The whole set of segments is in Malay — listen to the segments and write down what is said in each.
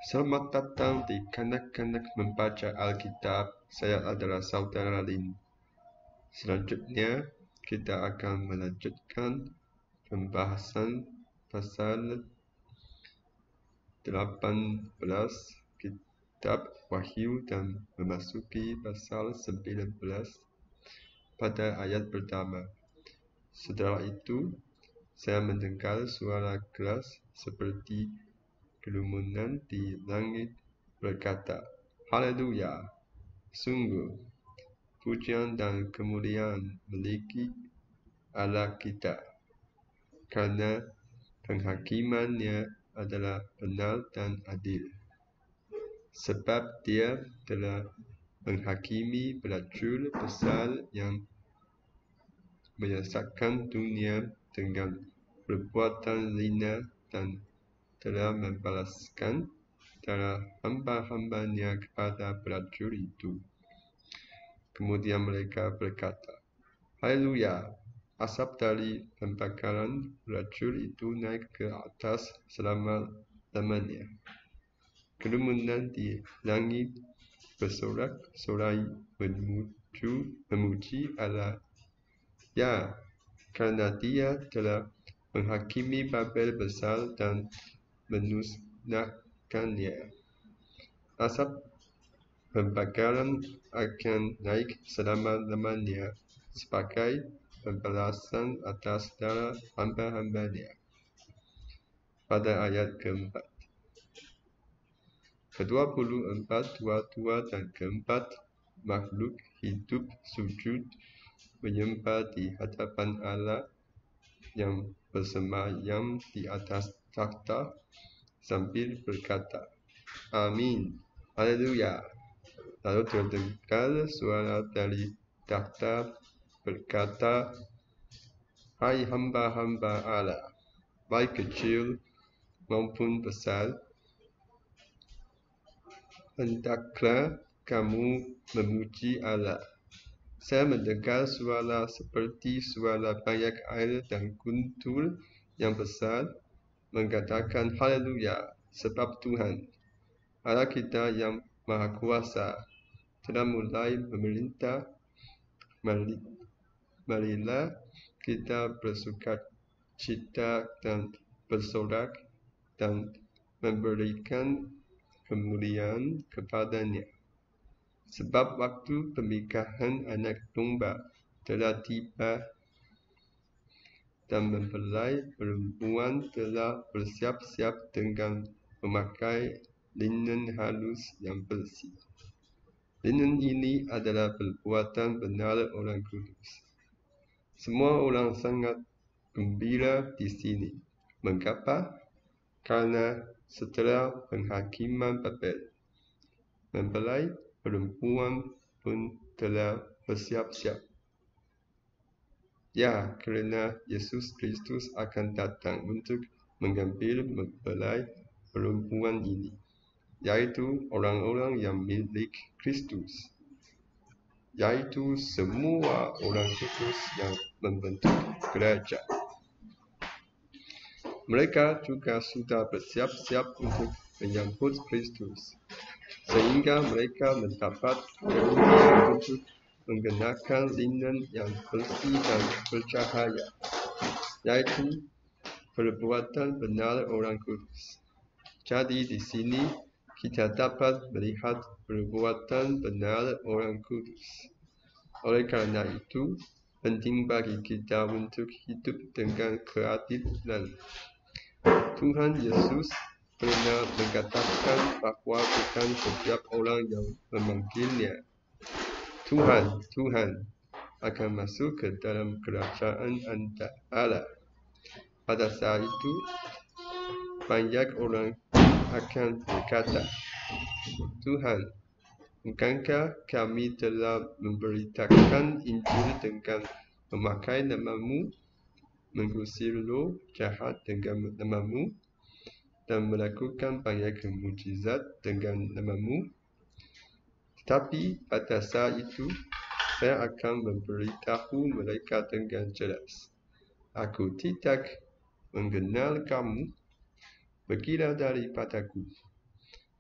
Selamat datang di Kanak-Kanak Membaca Alkitab. Saya adalah Saudara Lin. Selanjutnya, kita akan melanjutkan pembahasan pasal 18 Kitab Wahyu dan memasuki pasal 19 pada ayat pertama. Setelah itu, saya mendengar suara keras seperti kerumunan di langit berkata, Haleluya! Sungguh, pujian dan kemuliaan miliki Allah kita, karena penghakimannya adalah benar dan adil. Sebab Dia telah menghakimi pelacur besar yang menyesatkan dunia dengan perbuatan zina dan telah membalaskan darah hamba-hambanya kepada pelacur itu. Kemudian mereka berkata, Haleluya! Asap dari pembakaran pelacur itu naik ke atas selama-lamanya. Kerumunan di langit bersorak-sorai memuji Allah. Ya, karena Dia telah menghakimi Babel besar dan memusnahkannya. Asap pembakaran akan naik selama-lamanya sebagai pembalasan atas darah hamba-hambanya. Pada ayat keempat, ke-24 tua-tua dan keempat makhluk hidup sujud menyembah di hadapan Allah yang bersemayam di atas takhta sambil berkata, Amin, Haleluya. Lalu terdengar suara dari takhta berkata, Hai hamba-hamba Allah, baik kecil maupun besar, hendaklah kamu memuji Allah. Saya mendengar suara seperti suara banyak air dan guntur yang besar mengatakan Haleluya, sebab Tuhan, Allah kita yang Maha Kuasa, telah mulai memerintah. Marilah kita bersukacita dan bersorak dan memberikan kemuliaan kepadanya. Sebab waktu pernikahan anak domba telah tiba dan mempelai perempuan telah bersiap-siap dengan memakai linen halus yang bersih. Linen ini adalah perbuatan benar orang kudus. Semua orang sangat gembira di sini. Mengapa? Karena setelah penghakiman Babel, mempelai perempuan pun telah bersiap-siap. Ya, kerana Yesus Kristus akan datang untuk mengambil mempelai perempuan ini, yaitu orang-orang yang milik Kristus, yaitu semua orang kudus yang membentuk gereja. Mereka juga sudah bersiap-siap untuk menyambut Kristus, sehingga mereka mendapat karunia untuk mengenakan linen yang bersih dan bercahaya, yaitu perbuatan benar orang kudus. Jadi di sini kita dapat melihat perbuatan benar orang kudus. Oleh karena itu, penting bagi kita untuk hidup dengan keadilan. Tuhan Yesus pernah mengatakan bahawa bukan setiap orang yang memanggilnya Tuhan, Tuhan akan masuk ke dalam kerajaan Allah. Pada saat itu, banyak orang akan berkata, Tuhan, bukankah kami telah memberitakan Injil dengan memakai namamu, mengusir roh jahat dengan namamu, dan melakukan banyak mukjizat dengan namamu? Tetapi pada saat itu, saya akan memberitahu mereka dengan jelas, Aku tidak mengenal kamu, pergilah daripadaku,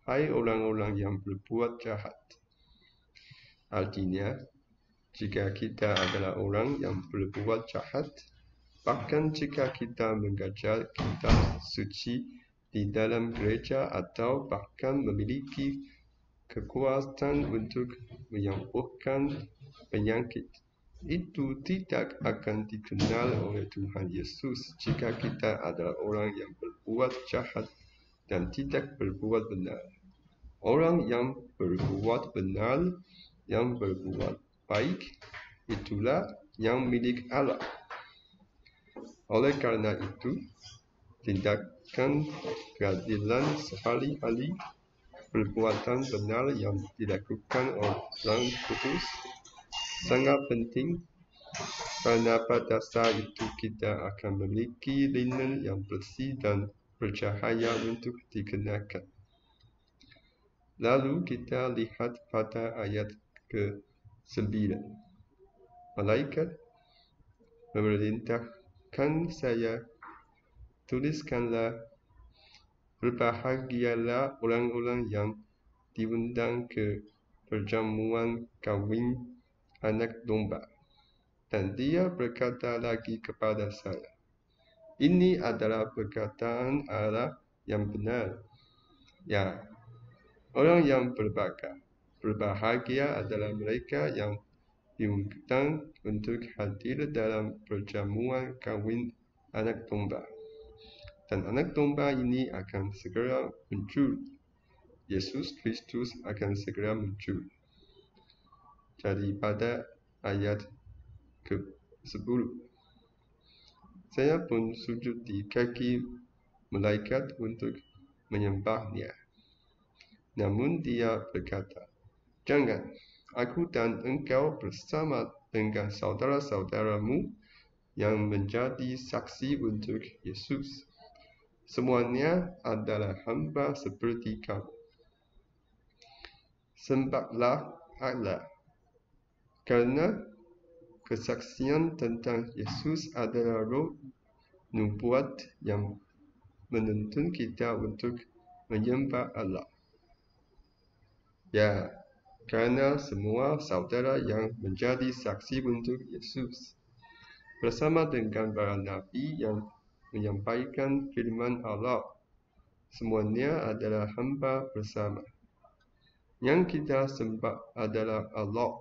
hai orang-orang yang berbuat jahat. Artinya, jika kita adalah orang yang berbuat jahat, bahkan jika kita mengajar kitab suci di dalam gereja atau bahkan memiliki kekuatan untuk menyembuhkan penyakit, itu tidak akan dikenal oleh Tuhan Yesus jika kita adalah orang yang berbuat jahat dan tidak berbuat benar. Orang yang berbuat benar, yang berbuat baik, itulah yang milik Allah. Oleh karena itu, tindakan keadilan sehari-hari, perbuatan benar yang dilakukan orang kudus sangat penting, karena pada dasar itu kita akan memiliki linen yang bersih dan bercahaya untuk dikenakan. Lalu kita lihat pada ayat ke-9. Malaikat memerintahkan saya, tuliskanlah, berbahagialah orang-orang yang diundang ke perjamuan kawin anak domba. Dan dia berkata lagi kepada saya, ini adalah perkataan Allah yang benar. Ya, orang yang berbahagia adalah mereka yang diundang untuk hadir dalam perjamuan kawin anak domba. Dan anak domba ini akan segera muncul. Yesus Kristus akan segera muncul. Jadi pada ayat ke-10, saya pun sujud di kaki malaikat untuk menyembahnya. Namun dia berkata, jangan, aku dan engkau bersama dengan saudara-saudaramu yang menjadi saksi untuk Yesus. Semuanya adalah hamba seperti kamu. Sembahlah Allah, karena kesaksian tentang Yesus adalah roh nubuat yang menuntun kita untuk menyembah Allah. Ya, karena semua saudara yang menjadi saksi untuk Yesus, bersama dengan para nabi yang menyampaikan firman Allah, semuanya adalah hamba bersama. Yang kita sembah adalah Allah.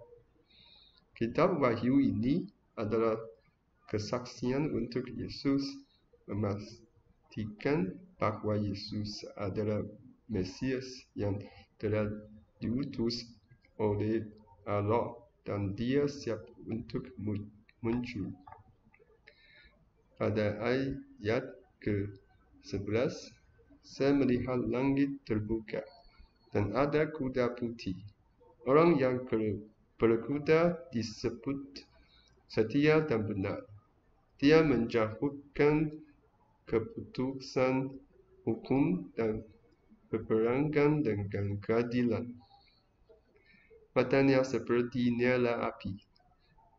Kitab Wahyu ini adalah kesaksian untuk Yesus, memastikan bahwa Yesus adalah Mesias yang telah diutus oleh Allah dan dia siap untuk muncul. Pada ayat ke-11, saya melihat langit terbuka dan ada kuda putih. Orang yang berkuda disebut setia dan benar. Dia menjatuhkan keputusan hukum dan berperangkan dengan keadilan. Matanya seperti nyala api,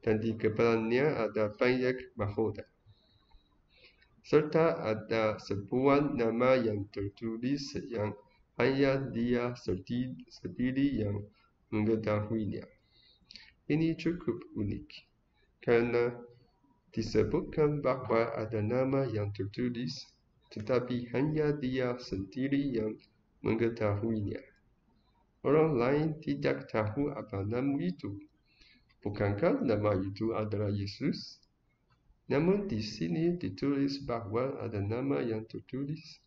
dan di kepalanya ada banyak mahkota. Serta ada sebuah nama yang tertulis yang hanya dia sendiri yang mengetahuinya. Ini cukup unik, karena disebutkan bahwa ada nama yang tertulis, tetapi hanya dia sendiri yang mengetahuinya. Orang lain tidak tahu apa nama itu. Bukankah nama itu adalah Yesus? Namun di sini ditulis bahwa ada nama yang tertulis,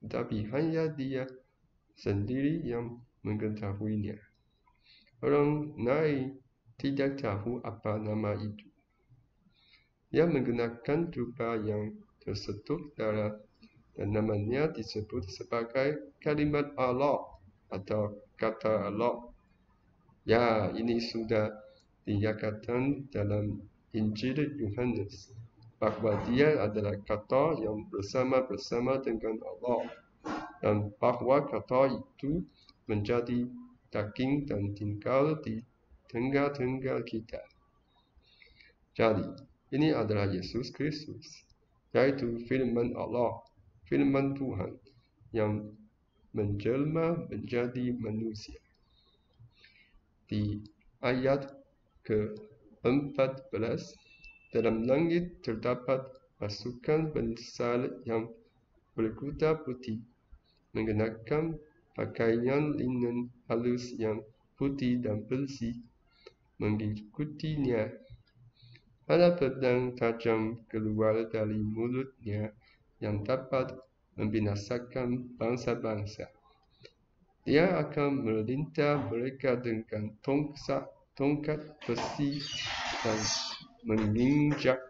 tetapi hanya dia sendiri yang mengetahuinya. Orang lain tidak tahu apa nama itu. Ia menggunakan rupa yang tersetuk darah dan namanya disebut sebagai kalimat Allah atau kata Allah. Ya, ini sudah dinyatakan dalam Injil Yohanes bahwa dia adalah kata yang bersama-sama dengan Allah, dan bahwa kata itu menjadi daging dan tinggal di tengah-tengah kita. Jadi, ini adalah Yesus Kristus, yaitu firman Allah, firman Tuhan yang menjelma menjadi manusia. Di ayat ke-14, dalam langit terdapat pasukan besar yang berkuda putih, mengenakan pakaian linen halus yang putih dan bersih, mengikutinya. Ada pedang tajam keluar dari mulutnya yang dapat membinasakan bangsa-bangsa. Dia akan melintas mereka dengan tongkat besi dan menginjak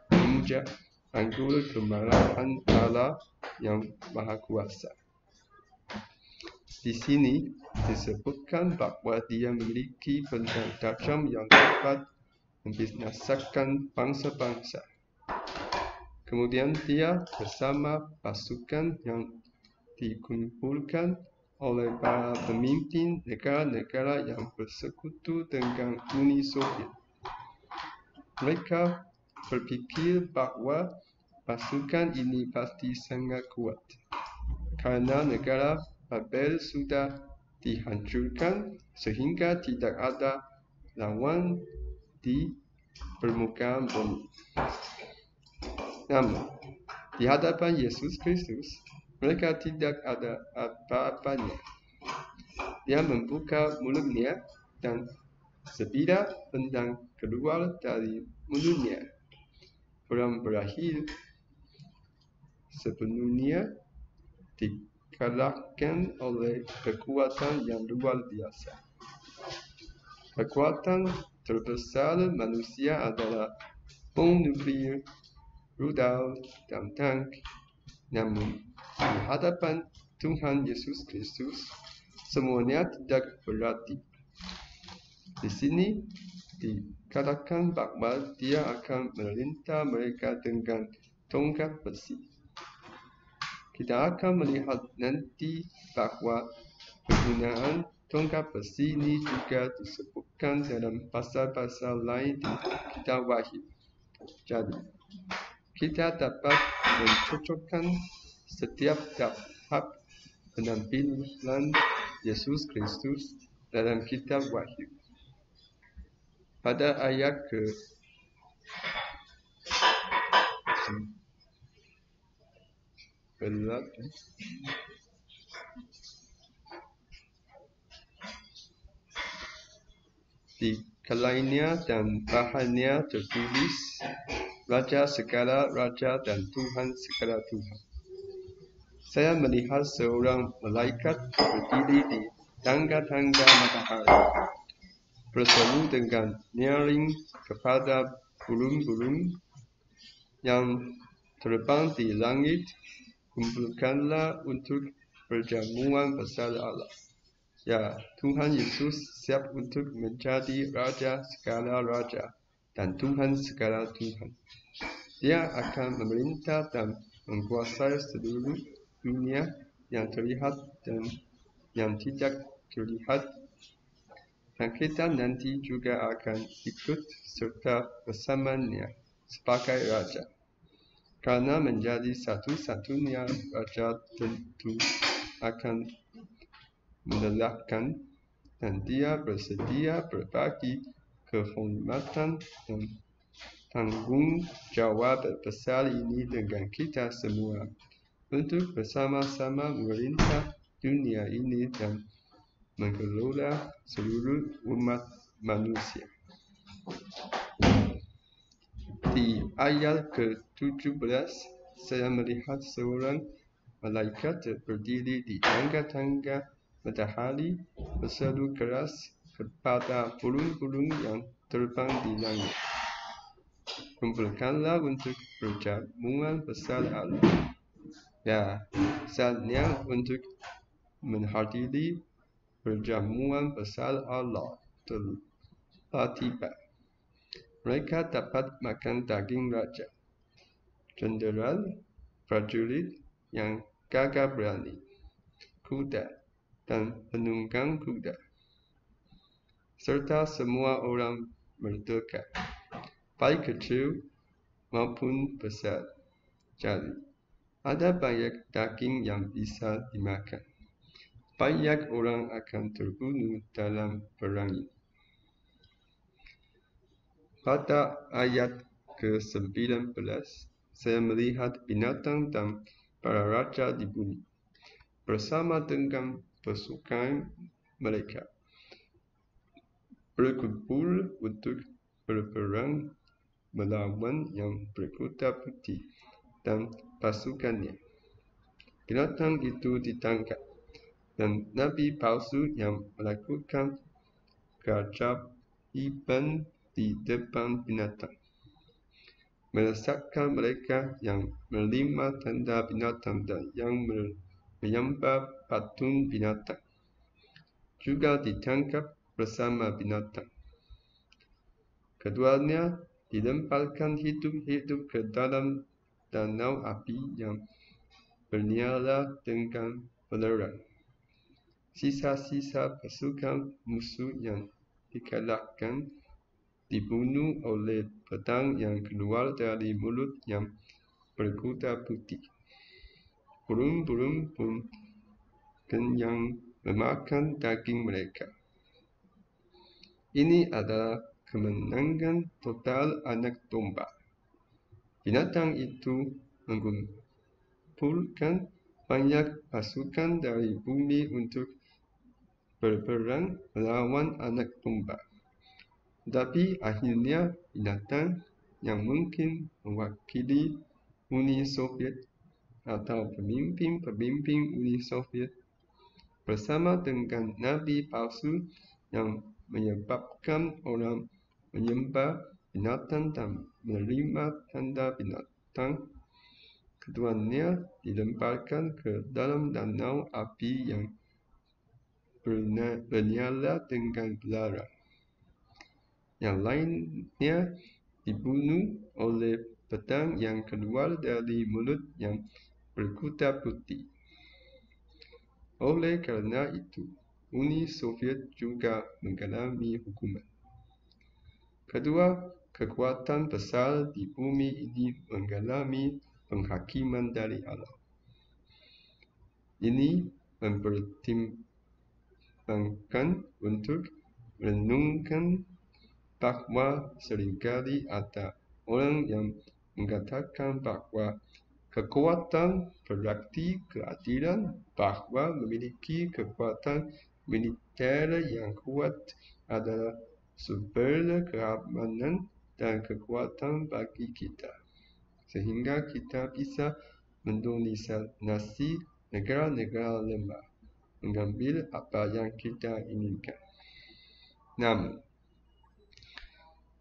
anggur kemarahan Allah yang Maha Kuasa. Di sini disebutkan bahawa dia memiliki pedang tajam yang dapat membinasakan bangsa-bangsa. Kemudian dia bersama pasukan yang dikumpulkan oleh para pemimpin negara-negara yang bersekutu dengan Uni Soviet. Mereka berfikir bahawa pasukan ini pasti sangat kuat, karena negara Babel sudah dihancurkan sehingga tidak ada lawan di permukaan bumi. Namun, di hadapan Yesus Kristus, mereka tidak ada apa-apanya. Dia membuka mulutnya dan sebilah pedang keluar dari mulutnya. Perang berakhir sepenuhnya dikalahkan oleh kekuatan yang luar biasa. Kekuatan terbesar manusia adalah bom nuklir, rudal, dan tank. Namun, di hadapan Tuhan Yesus Kristus, semuanya tidak berarti. Di sini dikatakan bahawa dia akan melintas mereka dengan tongkat besi. Kita akan melihat nanti bahawa penggunaan tongkat besi ini juga disebutkan dalam pasal-pasal lain di kitab Wahyu. Jadi, kita dapat mencocokkan setiap tahap penampilan Yesus Kristus dalam kitab Wahyu. Pada ayat di kelainya dan bahannya tertulis, Raja segala raja dan Tuhan segala Tuhan. Saya melihat seorang malaikat berdiri di tangga-tangga matahari, berseru dengan nyaring kepada burung-burung yang terbang di langit, kumpulkanlah untuk perjamuan besar Allah. Ya, Tuhan Yesus siap untuk menjadi Raja segala raja dan Tuhan segala Tuhan. Dia akan memerintah dan menguasai seluruh dunia yang terlihat dan yang tidak terlihat. Dan kita nanti juga akan ikut serta bersamanya sebagai Raja. Karena menjadi satu-satunya Raja tentu akan melelahkan, dan dia bersedia berbagi kehormatan dan tanggung jawab besar ini dengan kita semua untuk bersama-sama memerintah dunia ini dan mengelola seluruh umat manusia. Di ayat ke-17, saya melihat seorang malaikat berdiri di tangga-tangga matahari, berseru keras kepada burung-burung yang terbang di langit. Kumpulkanlah untuk perjamuan besar Allah. Ya, saatnya untuk menghadiri perjamuan besar Allah telah tiba. Mereka dapat makan daging raja, jenderal, prajurit yang gagah berani, kuda, dan penunggang kuda, serta semua orang merdeka, baik kecil maupun besar. Jadi, ada banyak daging yang bisa dimakan. banyak orang akan terbunuh dalam perang ini. Pada ayat ke-19, saya melihat binatang dan para raja di bumi bersama dengan pasukan mereka berkumpul untuk berperang melawan yang berkuda putih dan pasukannya. Binatang itu ditangkap, dan nabi palsu yang melakukan keajaiban di depan binatang melesatkan mereka yang menerima tanda binatang dan yang menyembah patung binatang juga ditangkap bersama binatang. Keduanya dilemparkan hidup-hidup ke dalam danau api yang bernyala dengan menerang. Sisa-sisa pasukan musuh yang dikalahkan dibunuh oleh pedang yang keluar dari mulut yang berkuda putih. Burung-burung pun kenyang memakan daging mereka. Ini adalah kemenangan total anak domba. Binatang itu mengumpulkan banyak pasukan dari bumi untuk berperang melawan anak domba. Tetapi akhirnya binatang yang mungkin mewakili Uni Soviet atau pemimpin-pemimpin Uni Soviet bersama dengan nabi palsu yang menyebabkan orang menyembah binatang dan menerima tanda binatang. Keduanya dilemparkan ke dalam danau api yang bernyala dengan belerang. Yang lainnya dibunuh oleh pedang yang keluar dari mulut yang berkuda putih. Oleh kerana itu, Uni Soviet juga mengalami hukuman. Kedua kekuatan besar di bumi ini mengalami penghakiman dari Allah. Ini mempertimbangkan untuk merenungkan bahawa seringkali ada orang yang mengatakan bahawa kekuatan berarti keadilan, bahawa memiliki kekuatan militer yang kuat adalah sumber keamanan dan kekuatan bagi kita, sehingga kita bisa mendominasi negara-negara lemah, mengambil apa yang kita inginkan. Namun,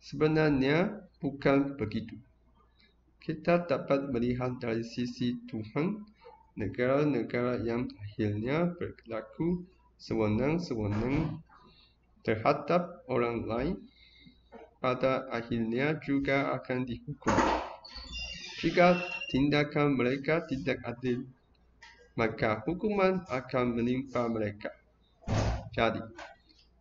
sebenarnya bukan begitu. Kita dapat melihat dari sisi Tuhan, negara-negara yang akhirnya berlaku sewenang-wenang terhadap orang lain, pada akhirnya juga akan dihukum. Jika tindakan mereka tidak adil, maka hukuman akan menimpa mereka. Jadi,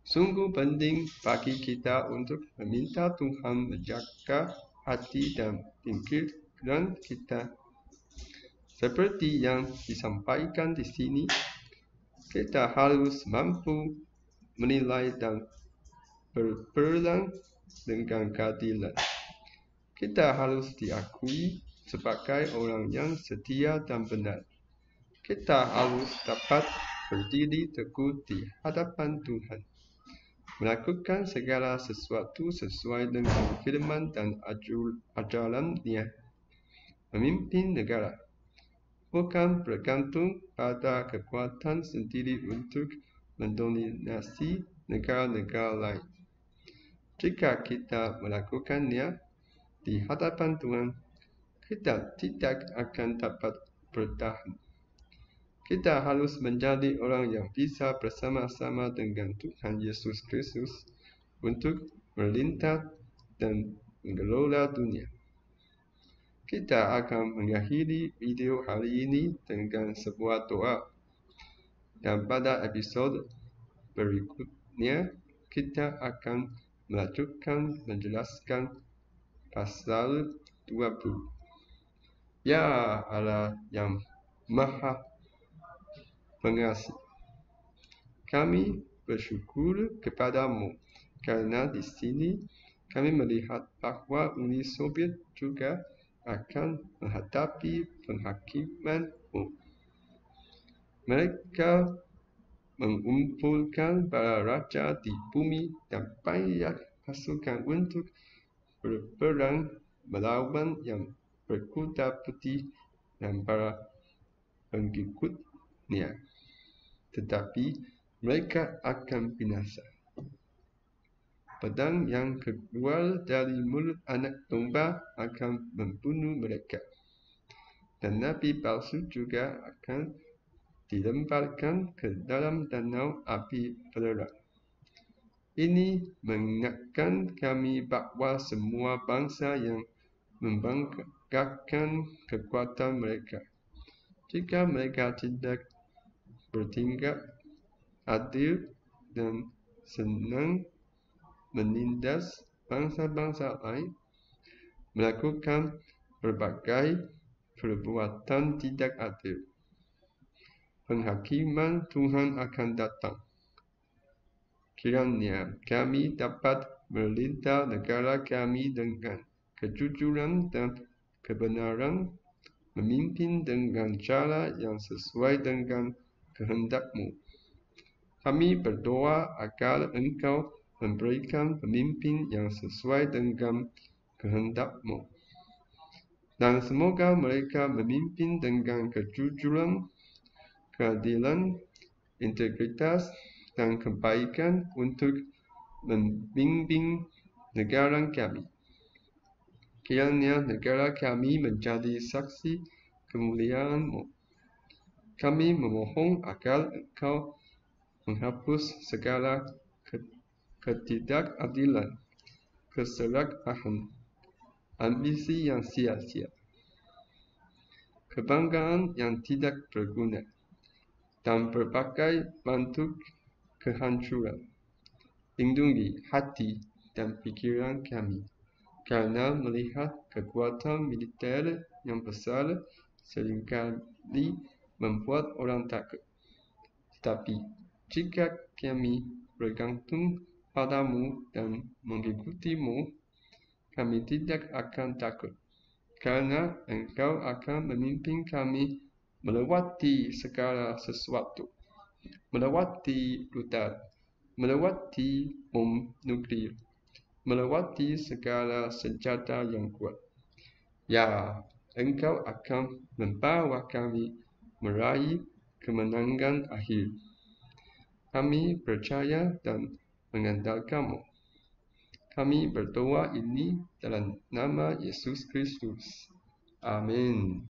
sungguh penting bagi kita untuk meminta Tuhan menjaga hati dan pikiran kita. Seperti yang disampaikan di sini, kita harus mampu menilai dan berperang dengan keadilan. Kita harus diakui sebagai orang yang setia dan benar. Kita harus dapat berdiri teguh di hadapan Tuhan, melakukan segala sesuatu sesuai dengan firman dan ajaran-Nya. Memimpin negara bukan bergantung pada kekuatan sendiri untuk mendominasi negara-negara lain. Jika kita melakukannya di hadapan Tuhan, kita tidak akan dapat bertahan. Kita harus menjadi orang yang bisa bersama-sama dengan Tuhan Yesus Kristus untuk melintas dan mengelola dunia. Kita akan mengakhiri video hari ini dengan sebuah doa. Dan pada episod berikutnya, kita akan melanjutkan menjelaskan pasal 20. Ya Allah yang Maha Pengasih, Kami bersyukur kepadamu karena di sini kami melihat bahwa Uni Soviet juga akan menghadapi penghakiman-Mu. Mereka mengumpulkan para raja di bumi dan banyak pasukan untuk berperang melawan yang berkuda putih dan para pengikutnya. Tetapi mereka akan binasa. Pedang yang keluar dari mulut anak domba akan membunuh mereka. Dan nabi palsu juga akan dilemparkan ke dalam danau api belerang. Ini mengingatkan kami bahwa semua bangsa yang membanggakan kekuatan mereka, jika mereka tidak bertindak adil dan senang menindas bangsa-bangsa lain, melakukan berbagai perbuatan tidak adil, penghakiman Tuhan akan datang. Kiranya kami dapat melintas negara kami dengan kejujuran dan kebenaran, memimpin dengan cara yang sesuai dengan kehendak-Mu. Kami berdoa agar Engkau memberikan pemimpin yang sesuai dengan kehendak-Mu. Dan semoga mereka memimpin dengan kejujuran, keadilan, integritas, dan kebaikan untuk membimbing negara kami. Kiranya negara kami menjadi saksi kemuliaan-Mu. Kami memohon agar Engkau menghapus segala ketidakadilan, keserakahan, ambisi yang sia-sia, kebanggaan yang tidak berguna, dan berbagai bentuk kehancuran. Lindungi hati dan pikiran kami, karena melihat kekuatan militer yang besar seringkali membuat orang takut. Tetapi jika kami bergantung padamu dan mengikuti-Mu, kami tidak akan takut, karena Engkau akan memimpin kami melewati segala sesuatu, melewati udara, melewati bom nuklir, melewati segala senjata yang kuat. Ya, Engkau akan membawa kami meraih kemenangan akhir. Kami percaya dan mengandalkan-Mu. Kami berdoa ini dalam nama Yesus Kristus. Amin.